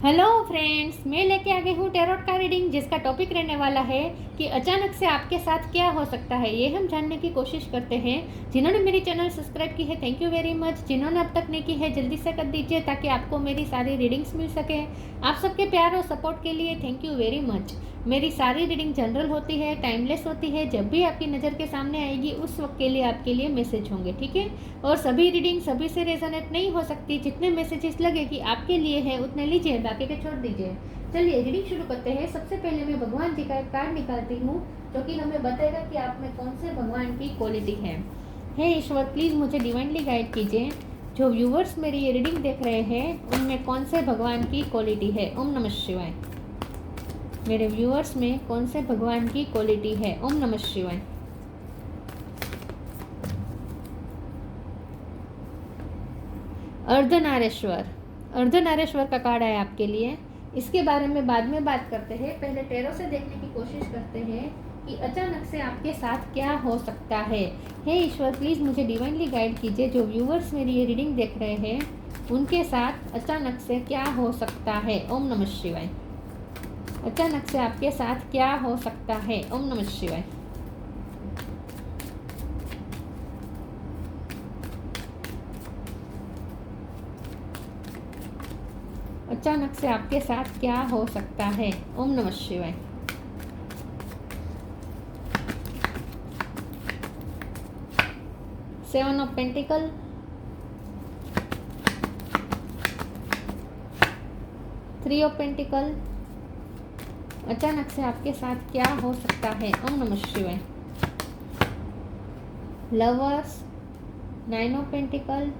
Hello friends, मैं लेके आ गई हूँ टैरोट का रीडिंग, जिसका टॉपिक रहने वाला है कि अचानक से आपके साथ क्या हो सकता है। ये हम जानने की कोशिश करते हैं। जिन्होंने मेरी चैनल सब्सक्राइब की है, थैंक यू वेरी मच। जिन्होंने अब तक नहीं की है, जल्दी से कर दीजिए ताकि आपको मेरी सारी रीडिंग्स मिल सके। आप सबके प्यार और सपोर्ट के लिए थैंक यू वेरी मच। मेरी सारी रीडिंग जनरल होती है, टाइमलेस होती है। जब भी आपकी नज़र के सामने आएगी उस वक्त के लिए आपके लिए मैसेज होंगे, ठीक है। और सभी रीडिंग सभी से रेजोनेट नहीं हो सकती। जितने मैसेजेस लगे कि आपके लिए है उतने लीजिए, बाकी के छोड़ दीजिए। चलिए रीडिंग शुरू करते हैं। सबसे पहले मैं भगवान जी का एक कार्ड निकालती हूँ जो कि हमें बताएगा कि आप में कौन से भगवान की क्वालिटी है। हे ईश्वर, प्लीज़ मुझे डिवाइनली गाइड कीजिए। जो व्यूवर्स मेरी ये रीडिंग देख रहे हैं उनमें कौन से भगवान की क्वालिटी है। ओम नमः शिवाय। मेरे व्यूअर्स में कौन से भगवान की क्वालिटी है। ओम नमः शिवाय। अर्धनारेश्वर, अर्धनारेश्वर का कार्ड है आपके लिए। इसके बारे में बाद में बात करते हैं। पहले टैरो से देखने की कोशिश करते हैं कि अचानक से आपके साथ क्या हो सकता है। हे ईश्वर, प्लीज़ मुझे डिवाइनली गाइड कीजिए। जो व्यूअर्स मेरी ये रीडिंग देख रहे हैं उनके साथ अचानक से क्या हो सकता है। ओम नमः शिवाय। अचानक से आपके साथ क्या हो सकता है। ओम नमः शिवाय। अचानक से आपके साथ क्या हो सकता है। ओम नमः शिवाय। Seven of pentacle, three of pentacle. अचानक से आपके साथ क्या हो सकता है। ओम नमः शिवाय। Lovers, nine of pentacle,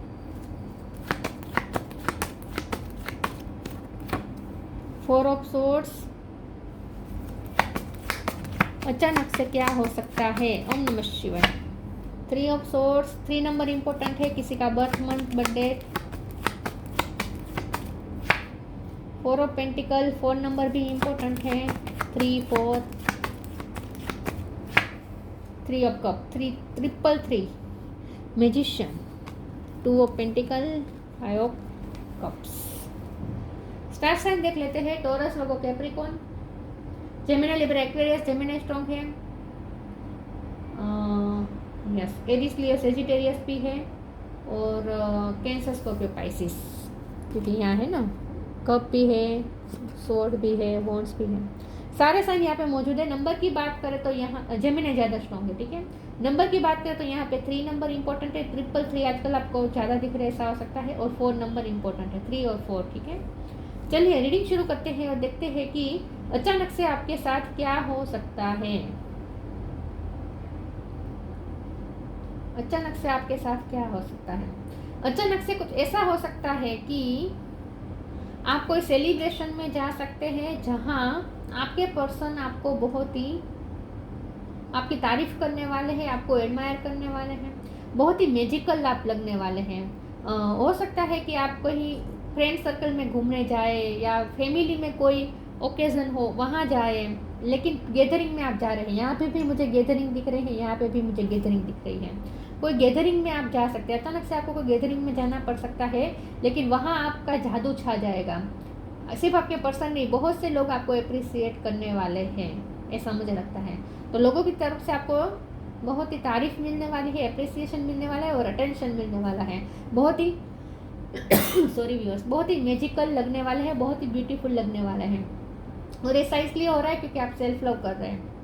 four of swords. अचानक से क्या हो सकता है। ओम नमः शिवाय। Three of swords, 3 number important है। किसी का birth month, birth date. Four of pentacle, 4 number भी इंपॉर्टेंट है। 3 4। Three of cup, 3 triple 3। Magician, 2 of pentacle, 5 of cups. Star sign देख लेते हैं। Taurus, Virgo, Capricorn, Gemini, Libra, Aquarius. Gemini strong है। Yes, Eris, लियो, Sagittarius भी है। और cancer, Scorpio, Pisces, क्योंकि यहाँ है ना, कप भी है, स्वॉर्ड भी है, वॉन्ड्स भी है। सारे साइन यहाँ पे मौजूद है। नंबर की बात करें तो यहाँ जेमिनी ज़्यादा स्ट्रॉन्ग है, ठीक है। नंबर की बात करें तो यहाँ पे 3 नंबर इंपॉर्टेंट है। ट्रिपल 3 आजकल आपको ज़्यादा दिख रहा है, ऐसा हो सकता है। और 4 नंबर इंपॉर्टेंट है, 3 और 4, ठीक है। चलिए रीडिंग शुरू करते हैं और देखते हैं कि अचानक से आपके साथ क्या हो सकता है। अचानक से आपके साथ क्या हो सकता है। अचानक से कुछ ऐसा हो सकता है कि आप कोई सेलिब्रेशन में जा सकते हैं जहां आपके पर्सन आपको बहुत ही आपकी तारीफ करने वाले हैं, आपको एडमायर करने वाले हैं, बहुत ही मैजिकल आप लगने वाले हैं। हो सकता है कि आप कहीं फ्रेंड सर्कल में घूमने जाए या फैमिली में कोई ओकेज़न हो वहाँ जाए, लेकिन गैदरिंग में आप जा रहे हैं। यहाँ पे भी मुझे गैदरिंग दिख रही है, यहाँ पे भी मुझे गैदरिंग दिख रही है। कोई गैदरिंग में आप जा सकते हैं। अचानक से आपको कोई गैदरिंग में जाना पड़ सकता है, लेकिन वहाँ आपका जादू छा जाएगा। सिर्फ आपके पर्सन नहीं, बहुत से लोग आपको अप्रिसिएट करने वाले हैं, ऐसा मुझे लगता है। तो लोगों की तरफ से आपको बहुत ही तारीफ मिलने वाली है, अप्रिसिएशन मिलने वाला है और अटेंशन मिलने वाला है। बहुत ही सॉरी व्यूअर्स, बहुत ही मैजिकल लगने वाले हैं, बहुत ही ब्यूटीफुल लगने वाले हैं। और ऐसा इसलिए हो रहा है क्योंकि आप सेल्फ लव कर रहे हैं।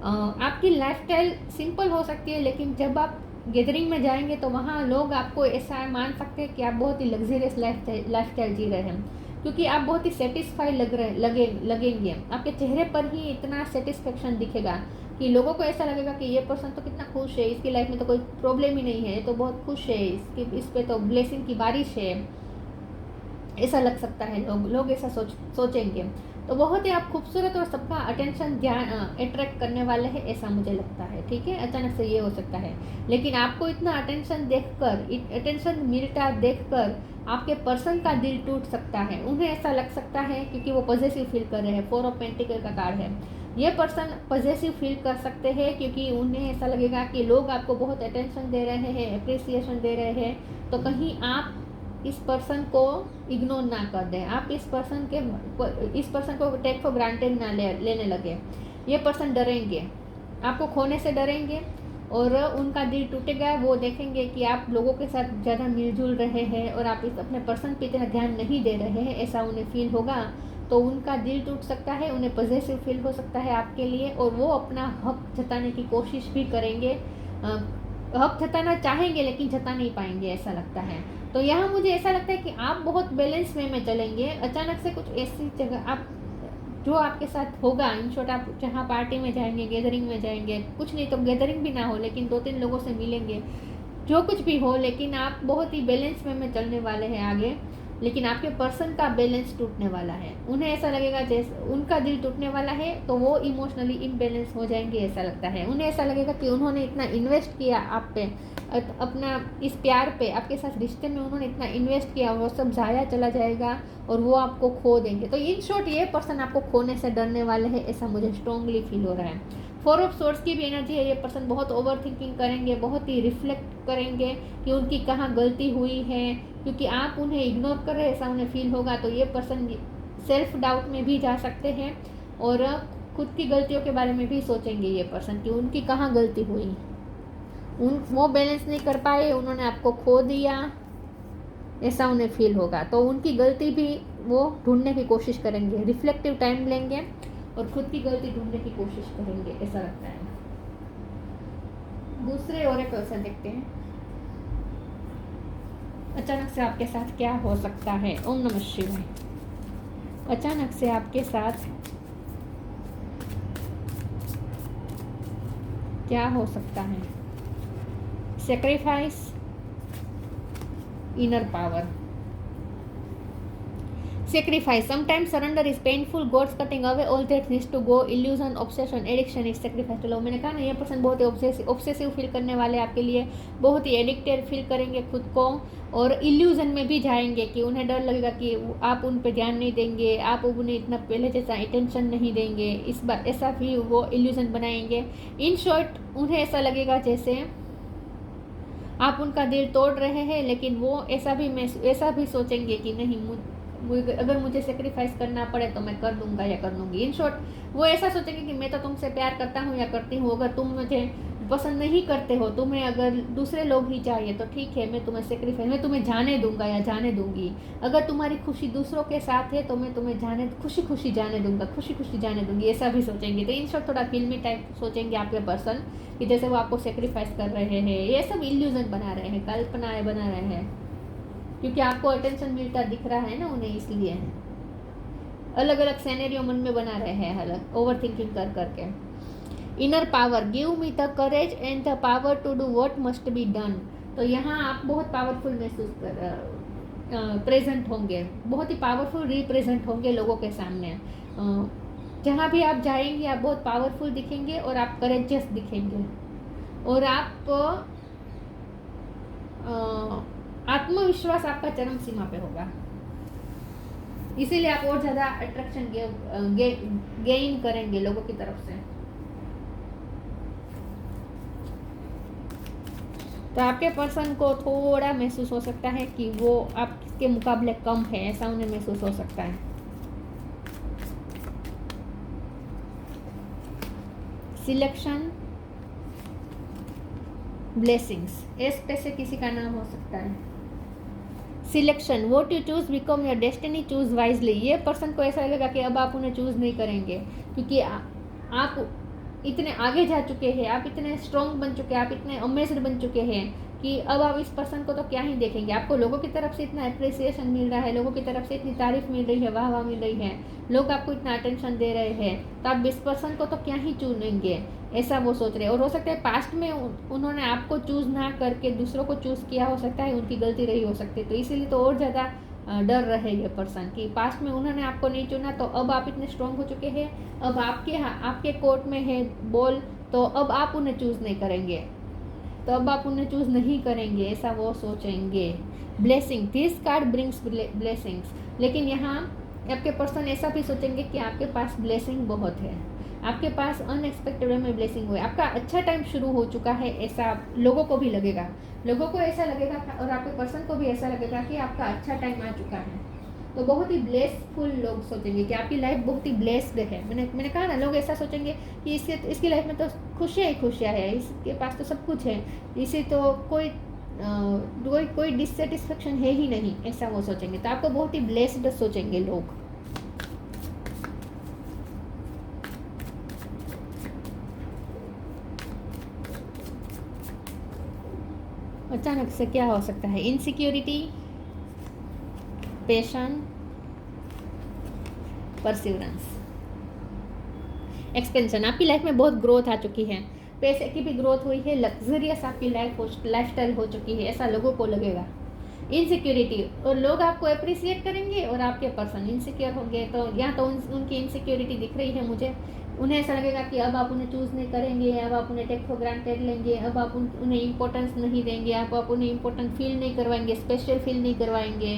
आपकी लाइफस्टाइल सिंपल हो सकती है, लेकिन जब आप गैदरिंग में जाएंगे तो वहाँ लोग आपको ऐसा मान सकते हैं कि आप बहुत ही लग्जरियस लाइफस्टाइल जी रहे हैं, क्योंकि आप बहुत ही सेटिस्फाइड लगेंगे। आपके चेहरे पर ही इतना सेटिस्फेक्शन दिखेगा कि लोगों को ऐसा लगेगा कि ये पर्सन तो कितना खुश है, इसकी लाइफ में तो कोई प्रॉब्लम ही नहीं है, ये तो बहुत खुश है, इस पे तो ब्लेसिंग की बारिश है, ऐसा लग सकता है। लोग ऐसा सोचेंगे। तो बहुत ही आप खूबसूरत और सबका अटेंशन ध्यान अट्रैक्ट करने वाले हैं, ऐसा मुझे लगता है, ठीक है। अचानक से ये हो सकता है, लेकिन आपको इतना अटेंशन मिलता देखकर आपके पर्सन का दिल टूट सकता है। उन्हें ऐसा लग सकता है क्योंकि वो पॉजिटिव फील कर रहे हैं। 4 ऑफ पेंटिकल का कार्ड है। ये पर्सन पॉजिटिव फील कर सकते हैं क्योंकि उन्हें ऐसा लगेगा कि लोग आपको बहुत अटेंशन दे रहे हैं, अप्रिसिएशन दे रहे हैं। तो कहीं आप इस पर्सन को इग्नोर ना कर दें, आप इस पर्सन को टेक फॉर ग्रांटेड ना लेने लगे। ये पर्सन डरेंगे, आपको खोने से डरेंगे और उनका दिल टूटेगा। वो देखेंगे कि आप लोगों के साथ ज़्यादा मिलजुल रहे हैं और आप इस अपने पर्सन पे इतना ध्यान नहीं दे रहे हैं, ऐसा उन्हें फील होगा। तो उनका दिल टूट सकता है, उन्हें पॉजिटिव फील हो सकता है आपके लिए, और वो अपना हक जताने की कोशिश भी करेंगे। हक जताना चाहेंगे लेकिन जता नहीं पाएंगे, ऐसा लगता है। तो यहाँ मुझे ऐसा लगता है कि आप बहुत बैलेंस वे में चलेंगे। अचानक से कुछ ऐसी जगह आप जो आपके साथ होगा, इन शॉर्ट आप जहाँ पार्टी में जाएंगे, गैदरिंग में जाएंगे, कुछ नहीं तो गैदरिंग भी ना हो लेकिन 2-3 लोगों से मिलेंगे, जो कुछ भी हो, लेकिन आप बहुत ही बैलेंस वे में चलने वाले हैं आगे। लेकिन आपके पर्सन का बैलेंस टूटने वाला है, उन्हें ऐसा लगेगा जैसे उनका दिल टूटने वाला है, तो वो इमोशनली इम्बैलेंस हो जाएंगे, ऐसा लगता है। उन्हें ऐसा लगेगा कि उन्होंने इतना इन्वेस्ट किया आप पे, अपना इस प्यार पे, आपके साथ रिश्ते में उन्होंने इतना इन्वेस्ट किया, वो सब ज़ाया चला जाएगा और वो आपको खो देंगे। तो इन शॉर्ट ये पर्सन आपको खोने से डरने वाले हैं, ऐसा मुझे स्ट्रॉन्गली फील हो रहा है। 4 ऑफ सोर्ड्स की भी एनर्जी है। ये पर्सन बहुत ओवर थिंकिंग करेंगे, बहुत ही रिफ्लेक्ट करेंगे कि उनकी कहाँ गलती हुई है, क्योंकि आप उन्हें इग्नोर कर रहे हैं, ऐसा उन्हें फील होगा। तो ये पर्सन सेल्फ डाउट में भी जा सकते हैं और खुद की गलतियों के बारे में भी सोचेंगे ये पर्सन कि उनकी कहाँ गलती हुई, वो बैलेंस नहीं कर पाए, उन्होंने आपको खो दिया, ऐसा उन्हें फील होगा। तो उनकी गलती भी वो ढूंढने की कोशिश करेंगे, रिफ्लेक्टिव टाइम लेंगे और खुद की गलती ढूंढने की कोशिश करेंगे, ऐसा लगता है। दूसरे ओरेकल से देखते हैं अचानक से आपके साथ क्या हो सकता है। ओम नमः शिवाय। अचानक से आपके साथ क्या हो सकता है। Sacrifice, inner power. Sacrifice. Sometimes surrender is painful. God's cutting away all that needs to go. Illusion, obsession, addiction is sacrifice to love. मैंने कहा ना, ये पर्सन बहुत ही ऑब्सेसिव फील करने वाले आपके लिए, बहुत ही एडिक्टेड फील करेंगे खुद को और इल्यूजन में भी जाएंगे कि उन्हें डर लगेगा कि आप उन पर ध्यान नहीं देंगे, आप उन्हें इतना पहले जैसा अटेंशन नहीं देंगे, इस बार ऐसा भी वो इल्यूजन बनाएंगे। इन शॉर्ट उन्हें ऐसा लगेगा जैसे आप उनका दिल तोड़ रहे हैं, लेकिन वो ऐसा भी सोचेंगे कि नहीं, अगर मुझे सेक्रीफाइस करना पड़े तो मैं कर दूंगा या कर दूंगी। इन शॉर्ट वो ऐसा सोचेंगे कि मैं तो तुमसे प्यार करता हूँ या करती हूँ, अगर तुम मुझे पसंद नहीं करते हो, तुम्हें अगर दूसरे लोग ही चाहिए तो ठीक है, मैं तुम्हें सेक्रीफाइस, मैं तुम्हें जाने दूंगा या जाने दूंगी। अगर तुम्हारी खुशी दूसरों के साथ है तो मैं तुम्हें खुशी खुशी जाने दूंगा, खुशी खुशी जाने दूंगी, ऐसा भी सोचेंगे। तो इन शॉर्ट थोड़ा फिल्मी टाइप सोचेंगे आपके पर्सन कि जैसे वो आपको सेक्रीफाइस कर रहे हैं। ये सब इल्यूजन बना रहे हैं, कल्पनाएं बना रहे हैं, क्योंकि आपको अटेंशन मिलता दिख रहा है ना उन्हें, इसलिए अलग अलग सिनेरियो मन में बना रहे हैं, अलग ओवर थिंकिंग कर करके। Inner power, give me the courage and the power to do what must be done. तो यहाँ आप बहुत पावरफुल महसूस प्रेजेंट होंगे, बहुत ही पावरफुल रिप्रेजेंट होंगे लोगों के सामने। जहाँ भी आप जाएंगे आप बहुत पावरफुल दिखेंगे और आप करेजियस दिखेंगे और आप आत्मविश्वास आपका चरम सीमा पे होगा, इसीलिए आप और ज़्यादा अट्रैक्शन गेन करेंगे लोगों की तरफ से। तो आपके पर्सन को थोड़ा महसूस हो सकता है कि वो आपके मुकाबले कम है, ऐसा उन्हें महसूस हो सकता है। सिलेक्शन, ब्लेसिंग्स, एस पे से किसी का नाम हो सकता है। Selection, what you choose become your destiny, choose wisely. ये पर्सन को ऐसा लगेगा कि अब आप उन्हें चूज नहीं करेंगे, क्योंकि आप इतने आगे जा चुके हैं, आप इतने स्ट्रॉन्ग बन चुके हैं, आप इतने अमेज्ड बन चुके हैं कि अब आप इस पर्सन को तो क्या ही देखेंगे। आपको लोगों की तरफ से इतना अप्रिसिएशन मिल रहा है, लोगों की तरफ से इतनी तारीफ मिल रही है, वाह वाह मिल रही है, लोग आपको इतना अटेंशन दे रहे हैं, तो आप इस पर्सन को तो क्या ही चुनेंगे, ऐसा वो सोच रहे हैं। और हो सकता है पास्ट में उन्होंने आपको चूज़ ना करके दूसरों को चूज़ किया हो सकता है, उनकी गलती रही हो सकती है। तो इसीलिए तो और ज़्यादा डर रहे ये पर्सन कि पास्ट में उन्होंने आपको नहीं चुना, तो अब आप इतने स्ट्रॉन्ग हो चुके हैं, अब आपके कोर्ट में है बॉल, तो अब आप उन्हें चूज़ नहीं करेंगे, तो अब आप उन्हें चूज़ नहीं करेंगे, ऐसा वो सोचेंगे। Blessing, this card brings blessings. लेकिन यहाँ आपके पर्सन ऐसा भी सोचेंगे कि आपके पास ब्लेसिंग बहुत है, आपके पास अनएक्सपेक्टेड वे में ब्लेसिंग हुए, आपका अच्छा टाइम शुरू हो चुका है, ऐसा लोगों को भी लगेगा, लोगों को ऐसा लगेगा और आपके पर्सन को भी ऐसा लगेगा कि आपका अच्छा टाइम आ चुका है। तो बहुत ही ब्लेसफुल लोग सोचेंगे कि आपकी लाइफ बहुत ही ब्लेस्ड है। मैंने कहा ना, लोग ऐसा सोचेंगे कि इसकी लाइफ में तो खुशियाँ ही खुशियाँ है, इसके पास तो सब कुछ है, इसे तो कोई डिससेटिस्फेक्शन है ही नहीं, ऐसा वो सोचेंगे। तो आपको बहुत ही ब्लेस्ड सोचेंगे लोग। अचानक से क्या हो सकता है? Insecurity, passion, perseverance, expansion. आपकी लाइफ में बहुत ग्रोथ आ चुकी है, पैसे की भी ग्रोथ हुई है, लग्जरियस आपकी लाइफस्टाइल हो चुकी है, ऐसा लोगों को लगेगा। इनसिक्योरिटी, और लोग आपको अप्रिसिएट करेंगे और आपके पर्सन इनसिक्योर होंगे। तो यहाँ तो उनकी इनसिक्योरिटी दिख रही है मुझे। उन्हें ऐसा लगेगा कि अब आप उन्हें चूज़ नहीं करेंगे, अब आप उन्हें टेक फॉर ग्रांटेड लेंगे, अब आप उन्हें इम्पोर्टेंस नहीं देंगे, आप उन्हें इम्पोर्टेंट फील नहीं करवाएंगे, स्पेशल फील नहीं करवाएंगे।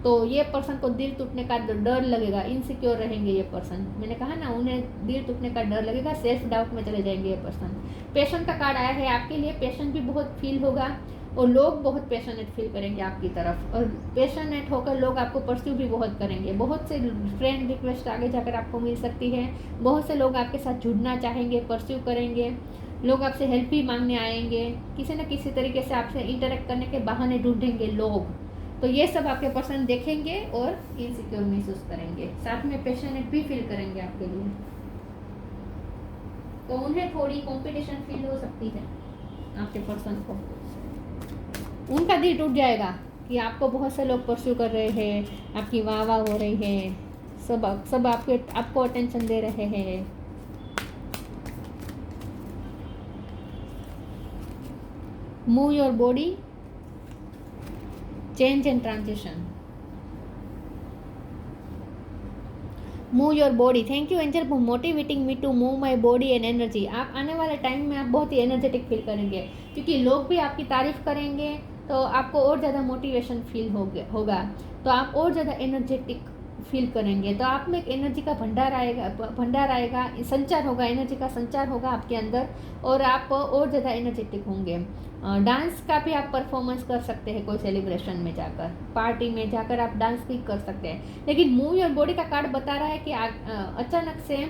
तो ये पर्सन को दिल टूटने का डर लगेगा, इनसिक्योर रहेंगे ये पर्सन। मैंने कहा ना, उन्हें दिल टूटने का डर लगेगा, सेल्फ डाउट में चले जाएंगे ये पर्सन। पैशन का कार्ड आया है, आपके लिए पैशन भी बहुत फील होगा और लोग बहुत पैशनेट फील करेंगे आपकी तरफ, और पैशनेट होकर लोग आपको परस्यू भी बहुत करेंगे। बहुत से फ्रेंड रिक्वेस्ट आगे जाकर आपको मिल सकती है, बहुत से लोग आपके साथ जुड़ना चाहेंगे, परस्यू करेंगे, लोग आपसे हेल्प भी मांगने आएंगे, किसी न किसी तरीके से आपसे इंटरेक्ट करने के बहाने ढूंढेंगे लोग। तो ये सब आपके पर्सन देखेंगे और इनसिक्योर महसूस करेंगे, साथ में पैशनेट भी फील करेंगे आपके लिए। तो उन्हें थोड़ी कंपटीशन फील हो सकती है आपके पर्सन को, उनका दिल टूट जाएगा कि आपको बहुत से लोग परस्यू कर रहे हैं, आपकी वाह वाह हो रही है, सब आपको अटेंशन दे रहे हैं। Move your body, change and transition. Move your body, thank you angel for motivating me to move my body and energy. आप आने वाले टाइम में आप बहुत ही एनर्जेटिक फील करेंगे, क्योंकि लोग भी आपकी तारीफ करेंगे तो आपको और ज़्यादा मोटिवेशन फील होगा, तो आप और ज़्यादा एनर्जेटिक फील करेंगे। तो आप में एक एनर्जी का भंडार आएगा, संचार होगा, एनर्जी का संचार होगा आपके अंदर, और आप और ज़्यादा एनर्जेटिक होंगे। डांस का भी आप परफॉर्मेंस कर सकते हैं, कोई सेलिब्रेशन में जाकर, पार्टी में जाकर आप डांस भी कर सकते हैं। लेकिन मूव योर बॉडी का कार्ड बता रहा है कि अचानक से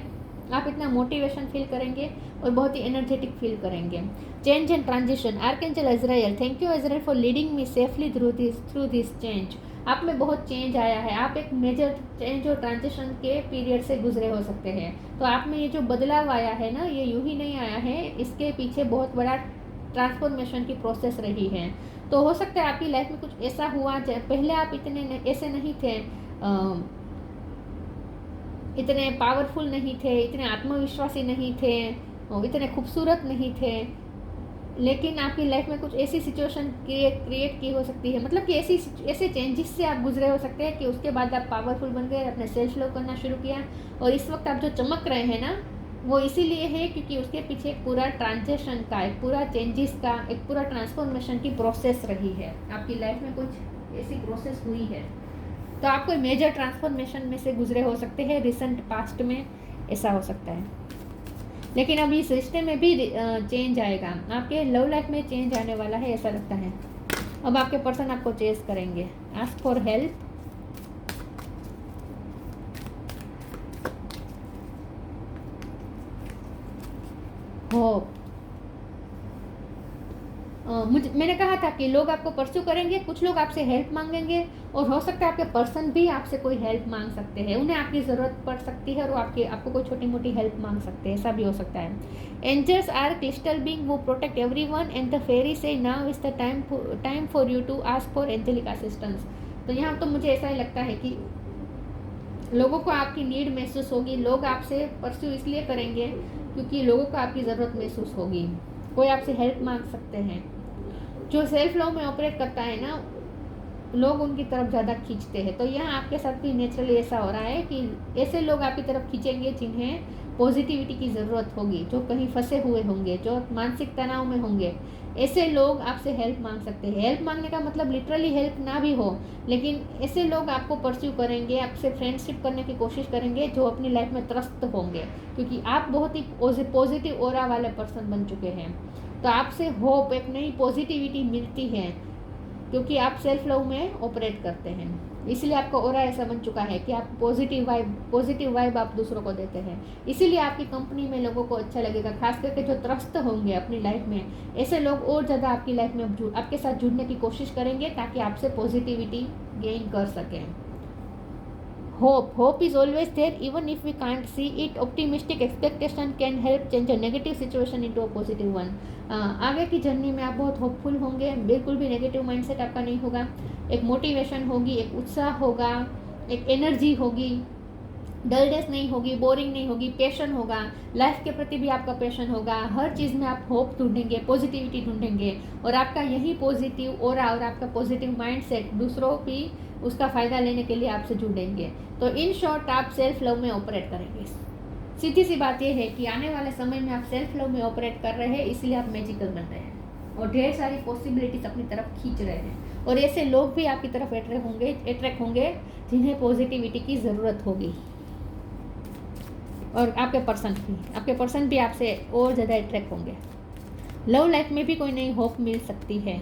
आप इतना मोटिवेशन फील करेंगे और बहुत ही एनर्जेटिक फील करेंगे। Change and transition, archangel Israel, thank you Israel for leading me safely through this change. आप में बहुत चेंज आया है, आप एक मेजर चेंज और ट्रांजिशन के पीरियड से गुजरे हो सकते हैं। तो आप में ये जो बदलाव आया है ना, ये यूं ही नहीं आया है, इसके पीछे बहुत बड़ा ट्रांसफॉर्मेशन की प्रोसेस रही है। तो हो सकता है आपकी लाइफ में कुछ ऐसा हुआ, पहले आप इतने ऐसे नहीं थे, इतने पावरफुल नहीं थे, इतने आत्मविश्वासी नहीं थे, इतने खूबसूरत नहीं थे, लेकिन आपकी लाइफ में कुछ ऐसी सिचुएशन क्रिएट की हो सकती है, मतलब कि ऐसे चेंजेस से आप गुजरे हो सकते हैं कि उसके बाद आप पावरफुल बन गए, अपने सेल्फ लव करना शुरू किया, और इस वक्त आप जो चमक रहे हैं ना, वो इसीलिए है क्योंकि उसके पीछे एक पूरा ट्रांजेक्शन का, एक पूरा चेंजेस का, एक पूरा ट्रांसफॉर्मेशन की प्रोसेस रही है। आपकी लाइफ में कुछ ऐसी प्रोसेस हुई है, तो आप कोई मेजर ट्रांसफॉर्मेशन में से गुजरे हो सकते हैं, रिसेंट पास्ट में ऐसा हो सकता है। लेकिन अब इस रिश्ते में भी चेंज आएगा, आपके लव लाइफ में चेंज आने वाला है, ऐसा लगता है। अब आपके पर्सन आपको चेस करेंगे। Ask for help, hope. मैंने कहा था कि लोग आपको परस्यू करेंगे, कुछ लोग आपसे हेल्प मांगेंगे, और हो सकता है आपके पर्सन भी आपसे कोई हेल्प मांग सकते हैं, उन्हें आपकी ज़रूरत पड़ सकती है और आपको कोई छोटी मोटी हेल्प मांग सकते हैं, ऐसा भी हो सकता है। एंजल्स आर क्रिस्टल बीइंग वो protect everyone and the fairy से now is the time for you to ask for angelic assistance. तो यहाँ तो मुझे ऐसा ही लगता है कि लोगों को आपकी नीड महसूस होगी, लोग आपसे परस्यू इसलिए करेंगे क्योंकि लोगों को आपकी ज़रूरत महसूस होगी, कोई आपसे हेल्प मांग सकते हैं। जो सेल्फ लव में ऑपरेट करता है ना, लोग उनकी तरफ ज़्यादा खींचते हैं। तो यहाँ आपके साथ भी नेचुरली ऐसा हो रहा है कि ऐसे लोग आपकी तरफ खींचेंगे जिन्हें पॉजिटिविटी की ज़रूरत होगी, जो कहीं फंसे हुए होंगे, जो मानसिक तनाव में होंगे, ऐसे लोग आपसे हेल्प मांग सकते हैं। हेल्प मांगने का मतलब लिटरली हेल्प ना भी हो, लेकिन ऐसे लोग आपको परस्यू करेंगे, आपसे फ्रेंडशिप करने की कोशिश करेंगे जो अपनी लाइफ में त्रस्त होंगे, क्योंकि आप बहुत ही पॉजिटिव ऑरा वाले पर्सन बन चुके हैं। तो आपसे होप, एक नई पॉजिटिविटी मिलती है, क्योंकि आप सेल्फ लव में ऑपरेट करते हैं। इसलिए आपका ऑरा ऐसा बन चुका है कि आप पॉजिटिव वाइब आप दूसरों को देते हैं। इसीलिए आपकी कंपनी में लोगों को अच्छा लगेगा, खास करके जो त्रस्त होंगे अपनी लाइफ में, ऐसे लोग और ज़्यादा आपकी लाइफ में आपके साथ जुड़ने की कोशिश करेंगे ताकि आपसे पॉजिटिविटी गेन कर सकें। Hope is always there even if we can't see it. Optimistic expectation can help change a negative situation into a positive one. आगे की जर्नी में आप बहुत होपफुल होंगे, बिल्कुल भी नेगेटिव माइंडसेट आपका नहीं होगा। एक मोटिवेशन होगी, एक उत्साह होगा, एक एनर्जी होगी, डलनेस नहीं होगी, बोरिंग नहीं होगी, पैशन होगा, लाइफ के प्रति भी आपका पैशन होगा। हर चीज़ में आप होप ढूंढेंगे, पॉजिटिविटी ढूंढेंगे, और आपका यही पॉजिटिव ऑरा और आपका पॉजिटिव माइंडसेट दूसरों की उसका फ़ायदा लेने के लिए आपसे जुड़ेंगे। तो इन शॉर्ट आप सेल्फ लव में ऑपरेट करेंगे। सीधी सी बात यह है कि आने वाले समय में आप सेल्फ लव में ऑपरेट कर रहे हैं, इसलिए आप मैजिकल बन रहे हैं और ढेर सारी पॉसिबिलिटीज अपनी तरफ खींच रहे हैं। और ऐसे लोग भी आपकी तरफ अट्रैक्ट होंगे जिन्हें पॉजिटिविटी की ज़रूरत होगी। और आपके पर्सन भी आपसे और ज़्यादा अट्रैक्ट होंगे। लव लाइफ में भी कोई नई होप मिल सकती है।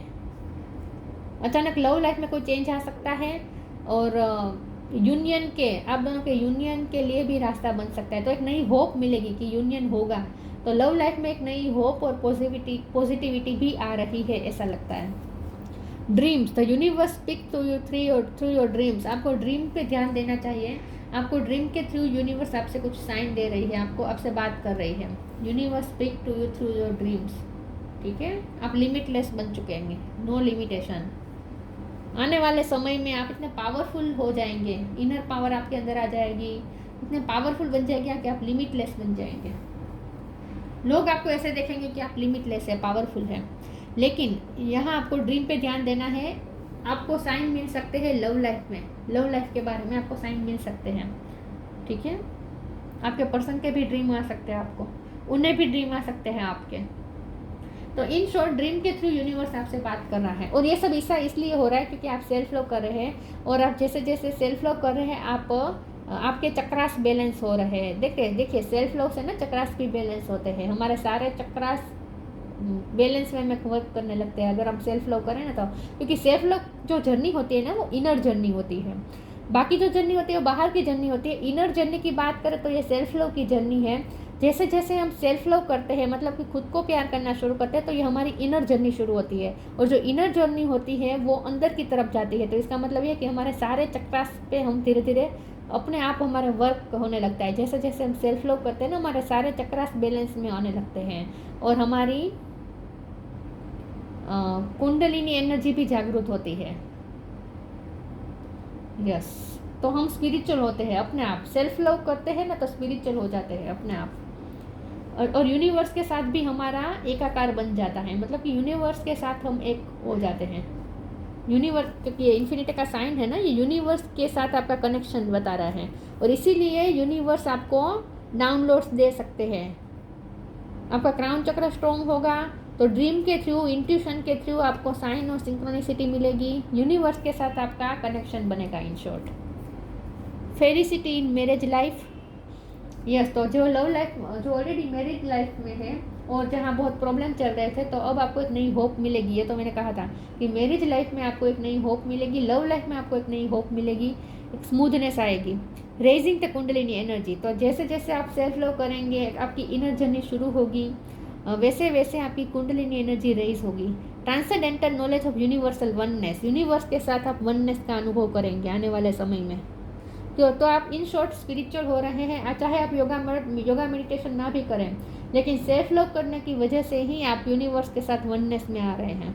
अचानक लव लाइफ में कोई चेंज आ सकता है, और आप दोनों के यूनियन के लिए भी रास्ता बन सकता है। तो एक नई होप मिलेगी कि यूनियन होगा। तो लव लाइफ में एक नई होप और पॉजिटिविटी भी आ रही है, ऐसा लगता है। Dreams, the universe speak to you through your dreams. आपको ड्रीम पे ध्यान देना चाहिए। आपको ड्रीम के थ्रू यूनिवर्स आपसे कुछ साइन दे रही है, आपसे बात कर रही है। Universe speak to you through your dreams, ठीक है। आप लिमिटलेस बन चुके हैं, नो लिमिटेशन। आने वाले समय में आप इतने पावरफुल हो जाएंगे, इनर पावर आपके अंदर आ जाएगी, इतने पावरफुल बन जाएंगे कि आप लिमिटलेस बन जाएंगे। लोग आपको ऐसे देखेंगे कि आप लिमिटलेस है, पावरफुल है। लेकिन यहाँ आपको ड्रीम पे ध्यान देना है। आपको साइन मिल सकते हैं लव लाइफ में, लव लाइफ के बारे में आपको साइन मिल सकते हैं, ठीक है। आपके पर्सन के भी ड्रीम आ सकते हैं, आपको उन्हें भी ड्रीम आ सकते हैं आपके। तो इन शॉर्ट ड्रीम के थ्रू यूनिवर्स आपसे बात कर रहा है। और ये सब ऐसा इसलिए हो रहा है क्योंकि आप सेल्फ लव कर रहे हैं, और आप जैसे जैसे सेल्फ लव कर रहे हैं आपके चक्रास बैलेंस हो रहे हैं। देखिए सेल्फ लव से ना चक्रास भी बैलेंस होते हैं। हमारे सारे चक्रास बैलेंस में वर्क करने लगते हैं अगर हम सेल्फ लव करें ना। तो क्योंकि सेल्फ लव जो जर्नी होती है ना, वो इनर जर्नी होती है। बाकी जो जर्नी होती है वो बाहर की जर्नी होती है। इनर जर्नी की बात करें तो ये सेल्फ लव की जर्नी है। जैसे जैसे हम सेल्फ लव करते हैं, मतलब कि खुद को प्यार करना शुरू करते हैं, तो ये हमारी इनर जर्नी शुरू होती है। और जो इनर जर्नी होती है वो अंदर की तरफ जाती है। तो इसका मतलब ये कि हमारे सारे चक्रास पे हम धीरे धीरे अपने आप हमारा वर्क होने लगता है। जैसे जैसे हम सेल्फ लव करते हैं ना, हमारे सारे चक्रास बैलेंस में आने लगते हैं, और हमारी कुंडलिनी एनर्जी भी जागृत होती है। यस, तो हम स्पिरिचुअल होते हैं अपने आप। सेल्फ लव करते हैं ना तो स्पिरिचुअल हो जाते हैं अपने आप। और यूनिवर्स के साथ भी हमारा एकाकार बन जाता है, मतलब कि यूनिवर्स के साथ हम एक हो जाते हैं। यूनिवर्स, क्योंकि ये इन्फिनिटी का साइन है ना, ये यूनिवर्स के साथ आपका कनेक्शन बता रहा है। और इसीलिए यूनिवर्स आपको डाउनलोड्स दे सकते हैं। आपका क्राउन चक्र स्ट्रॉन्ग होगा तो ड्रीम के थ्रू, इंट्यूशन के थ्रू आपको साइन और सिंक्रोनिसिटी मिलेगी। यूनिवर्स के साथ आपका कनेक्शन बनेगा। In short, felicity in marriage life. Yes, तो जो लव लाइफ, जो ऑलरेडी मैरिज लाइफ में है और जहाँ बहुत प्रॉब्लम चल रहे थे, तो अब आपको एक नई होप मिलेगी। ये तो मैंने कहा था कि मैरिज लाइफ में आपको एक नई होप मिलेगी, लव लाइफ में आपको एक नई होप मिलेगी, एक स्मूथनेस आएगी। रेजिंग द कुंडलिनी एनर्जी, तो जैसे जैसे आप सेल्फ लव करेंगे, आपकी इनर जर्नी शुरू होगी, वैसे वैसे आपकी कुंडलिनी एनर्जी रेज होगी। Transcendental knowledge of universal oneness, universe के साथ आप वननेस का अनुभव करेंगे आने वाले समय में। तो आप इन शॉर्ट स्पिरिचुअल हो रहे हैं। चाहे आप योगा मेडिटेशन ना भी करें, लेकिन सेल्फ लव करने की वजह से ही आप यूनिवर्स के साथ वननेस में आ रहे हैं।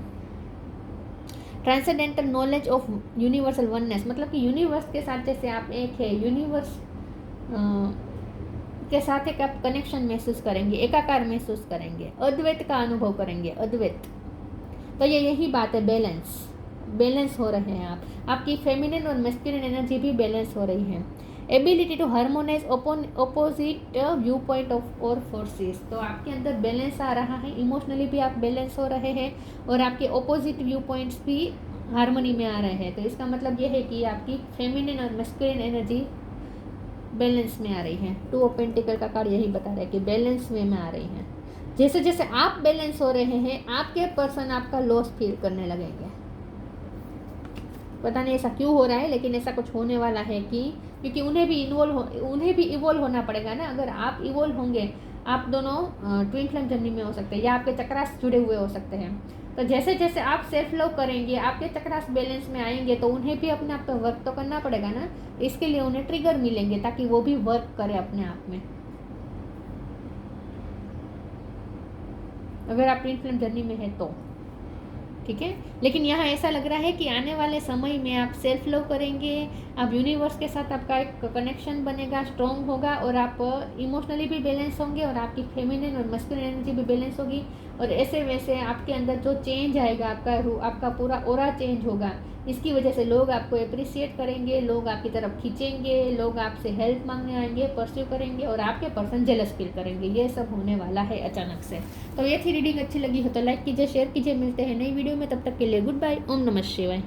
Transcendental knowledge of universal oneness, मतलब कि यूनिवर्स के साथ जैसे आप एक है, यूनिवर्स के साथ एक आप कनेक्शन महसूस करेंगे, एकाकार महसूस करेंगे, अद्वैत का अनुभव करेंगे, अद्वैत। तो यही बात है, बैलेंस हो रहे हैं आप। आपकी फेमिनिन और मैस्कुलिन एनर्जी भी बैलेंस हो रही है। Ability to harmonize opposite view point of और फोर्सेस। तो आपके अंदर बैलेंस आ रहा है, इमोशनली भी आप बैलेंस हो रहे हैं और आपके ऑपोजिट व्यू पॉइंट्स भी हार्मनी में आ रहे हैं। तो इसका मतलब यह है कि आपकी फेमिनिन और मैस्कुलिन एनर्जी बैलेंस में आ रही है। 2 ऑफ पेंटिकल का कार्ड यही बता रहा है कि बैलेंस वे में आ रही है। जैसे जैसे आप बैलेंस हो रहे हैं, आपके पर्सन आपका लॉस फील करने लगेंगे। पता नहीं ऐसा क्यों हो रहा है, लेकिन ऐसा कुछ होने वाला है कि क्योंकि उन्हें भी इवोल्व होना पड़ेगा ना। अगर आप इवोल्व होंगे, आप दोनों ट्विन फ्लेम जर्नी में हो सकते हैं या आपके चक्रास जुड़े हुए हो सकते हैं। तो जैसे जैसे आप सेल्फ लव करेंगे, आपके चक्रास बैलेंस में आएंगे, तो उन्हें भी अपने आप पे वर्क तो करना पड़ेगा ना। इसके लिए उन्हें ट्रिगर मिलेंगे ताकि वो भी वर्क करे अपने आप में, अगर आप ट्विन फ्लेम जर्नी में है तो। ठीक है, लेकिन यहाँ ऐसा लग रहा है कि आने वाले समय में आप सेल्फ लव करेंगे, आप यूनिवर्स के साथ आपका एक कनेक्शन बनेगा, स्ट्रॉन्ग होगा और आप इमोशनली भी बैलेंस होंगे और आपकी फेमिनिन और मस्कुलिन एनर्जी भी बैलेंस होगी। और ऐसे वैसे आपके अंदर जो चेंज आएगा, आपका पूरा ऑरा चेंज होगा। इसकी वजह से लोग आपको अप्रिशिएट करेंगे, लोग आपकी तरफ खींचेंगे, लोग आपसे हेल्प मांगने आएंगे, परस्यू करेंगे और आपके पर्सन जेलस फील करेंगे। ये सब होने वाला है अचानक से। तो ये थी रीडिंग, अच्छी लगी हो तो लाइक कीजिए, शेयर कीजिए। मिलते हैं नई वीडियो में, तब तक के लिए गुड बाय। ओम नमः शिवाय।